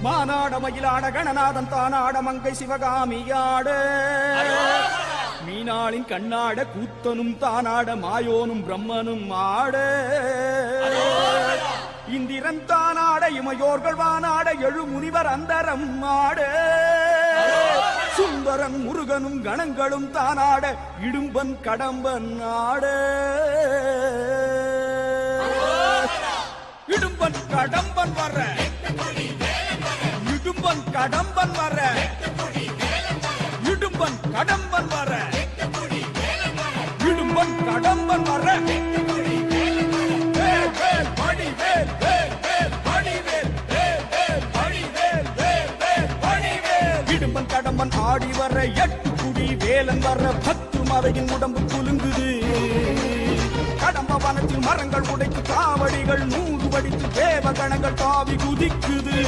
மானாட மயிலாட கணநாதன் தானாட மங்கை சிவகாமியாட மீனாளின் கண்ணாட கூத்தனும் தானாட மாயோனும் பிரம்மனும் ஆட இந்திரன் தானாட இமையோர்கள் வானாட எழு முனிவர் அந்தரம் ஆட சுந்தரன் முருகனும் கணங்களும் தானாட இடும்பன் கடம்பன் ஆட இடும்பன் கடம்பன் வர இடும்பன் கடம்பன் வர இடும்பன் கடம்பன் வர இடும்பன் கடம்பன் வர இடும்பன் கடம்பன் ஆடி வர எட்டு குடி வேலன் வர 10 மறையின் உடம்பு குலுங்குது கடம்ப வனத்தில் மரங்கள் உடைத்து காவடிகள் 100 வடித்து தேவகணங்கள் தாவி குதிக்குது